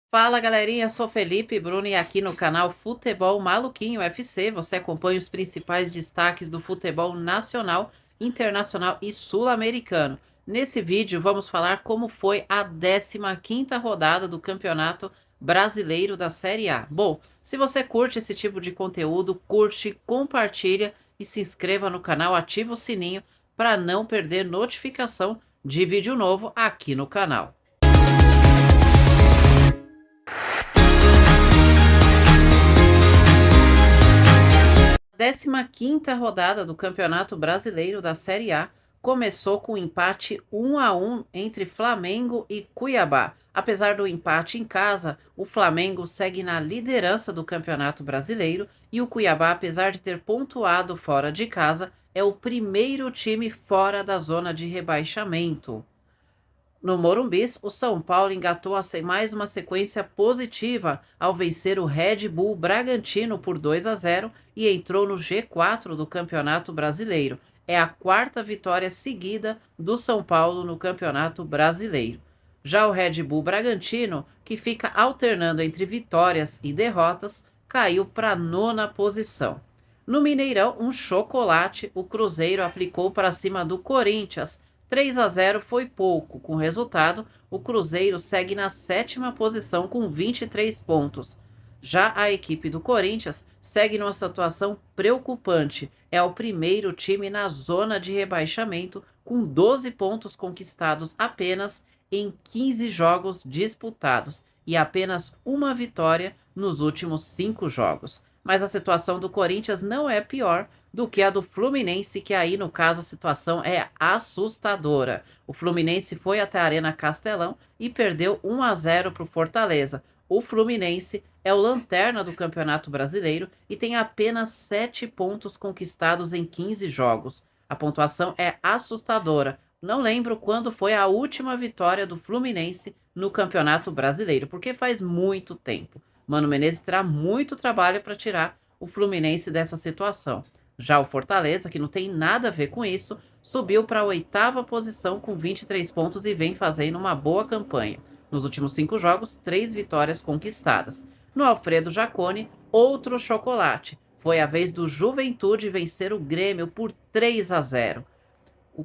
Fala galerinha, sou Felipe Bruno e aqui no canal Futebol Maluquinho FC você acompanha os principais destaques do futebol nacional, internacional e sul-americano. Nesse vídeo vamos falar como foi a 15ª rodada do Campeonato Brasileiro da Série A. Bom, se você curte esse tipo de conteúdo, curte, compartilha e se inscreva no canal, ativa o sininho para não perder notificação de vídeo novo aqui no canal. 15ª rodada do Campeonato Brasileiro da Série A começou com um empate 1-1 entre Flamengo e Cuiabá. Apesar do empate em casa, o Flamengo segue na liderança do Campeonato Brasileiro e o Cuiabá, apesar de ter pontuado fora de casa, é o primeiro time fora da zona de rebaixamento. No Morumbi, o São Paulo engatou mais uma sequência positiva ao vencer o Red Bull Bragantino por 2-0 e entrou no G4 do Campeonato Brasileiro. É a quarta vitória seguida do São Paulo no Campeonato Brasileiro. Já o Red Bull Bragantino, que fica alternando entre vitórias e derrotas, caiu para a nona posição. No Mineirão, um chocolate, o Cruzeiro aplicou para cima do Corinthians. 3-0 foi pouco. Com o resultado, o Cruzeiro segue na sétima posição com 23 pontos. Já a equipe do Corinthians segue numa situação preocupante. É o primeiro time na zona de rebaixamento, com 12 pontos conquistados apenas em 15 jogos disputados e apenas uma vitória nos últimos 5 jogos. Mas a situação do Corinthians não é pior do que a do Fluminense, que aí no caso a situação é assustadora. O Fluminense foi até a Arena Castelão e perdeu 1-0 para o Fortaleza. O Fluminense é o lanterna do Campeonato Brasileiro e tem apenas 7 pontos conquistados em 15 jogos. A pontuação é assustadora. Não lembro quando foi a última vitória do Fluminense no Campeonato Brasileiro, porque faz muito tempo. Mano Menezes terá muito trabalho para tirar o Fluminense dessa situação. Já o Fortaleza, que não tem nada a ver com isso, subiu para a 8ª posição com 23 pontos e vem fazendo uma boa campanha. Nos últimos 5 jogos, 3 vitórias conquistadas. No Alfredo Jaconi, outro chocolate. Foi a vez do Juventude vencer o Grêmio por 3-0.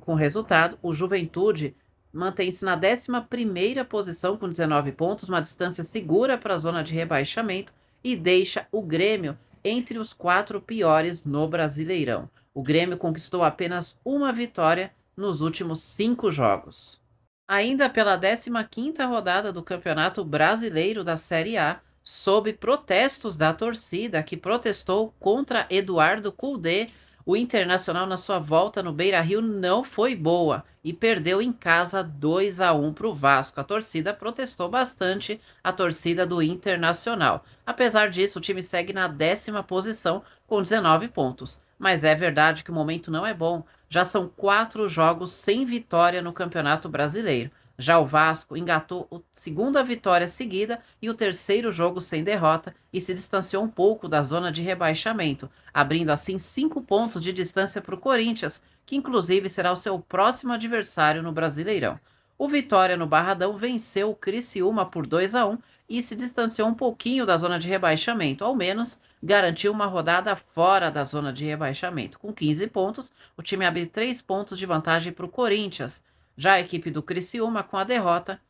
Com o resultado, o Juventude mantém-se na 11ª posição com 19 pontos, uma distância segura para a zona de rebaixamento e deixa o Grêmio entre os 4 piores no Brasileirão. O Grêmio conquistou apenas uma vitória nos últimos 5 jogos. Ainda pela 15ª rodada do Campeonato Brasileiro da Série A, sob protestos da torcida que protestou contra Eduardo Cudê, o Internacional na sua volta no Beira-Rio não foi boa e perdeu em casa 2-1 para o Vasco. A torcida protestou bastante, a torcida do Internacional. Apesar disso, o time segue na 10ª posição com 19 pontos. Mas é verdade que o momento não é bom. Já são 4 jogos sem vitória no Campeonato Brasileiro. Já o Vasco engatou a segunda vitória seguida e o terceiro jogo sem derrota e se distanciou um pouco da zona de rebaixamento, abrindo assim 5 pontos de distância para o Corinthians, que inclusive será o seu próximo adversário no Brasileirão. O Vitória no Barradão venceu o Criciúma por 2-1 e se distanciou um pouquinho da zona de rebaixamento, ao menos garantiu uma rodada fora da zona de rebaixamento. Com 15 pontos, o time abre 3 pontos de vantagem para o Corinthians. Já a equipe do Criciúma, com a derrota,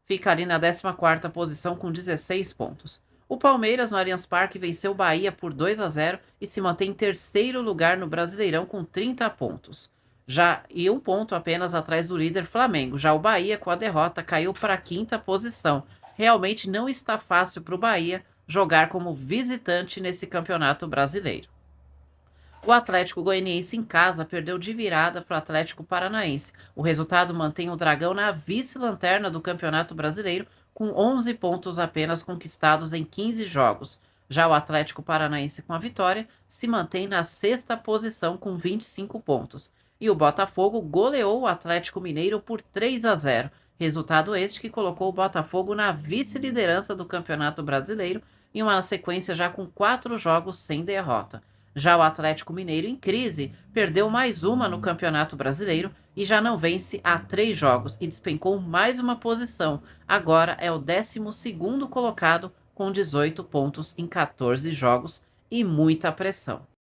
fica ali na 14ª posição com 16 pontos. O Palmeiras, no Allianz Parque, venceu o Bahia por 2-0 e se mantém em terceiro lugar no Brasileirão com 30 pontos. E um ponto apenas atrás do líder Flamengo. Já o Bahia, com a derrota, caiu para a 5ª posição. Realmente não está fácil para o Bahia jogar como visitante nesse campeonato brasileiro. O Atlético Goianiense em casa perdeu de virada para o Atlético Paranaense. O resultado mantém o Dragão na vice-lanterna do Campeonato Brasileiro, com 11 pontos apenas conquistados em 15 jogos. Já o Atlético Paranaense, com a vitória, se mantém na 6ª posição com 25 pontos. E o Botafogo goleou o Atlético Mineiro por 3-0. Resultado este que colocou o Botafogo na vice-liderança do Campeonato Brasileiro em uma sequência já com 4 jogos sem derrota. Já o Atlético Mineiro, em crise, perdeu mais uma no Campeonato Brasileiro e já não vence há 3 jogos e despencou mais uma posição. Agora é o 12º colocado com 18 pontos em 14 jogos e muita pressão.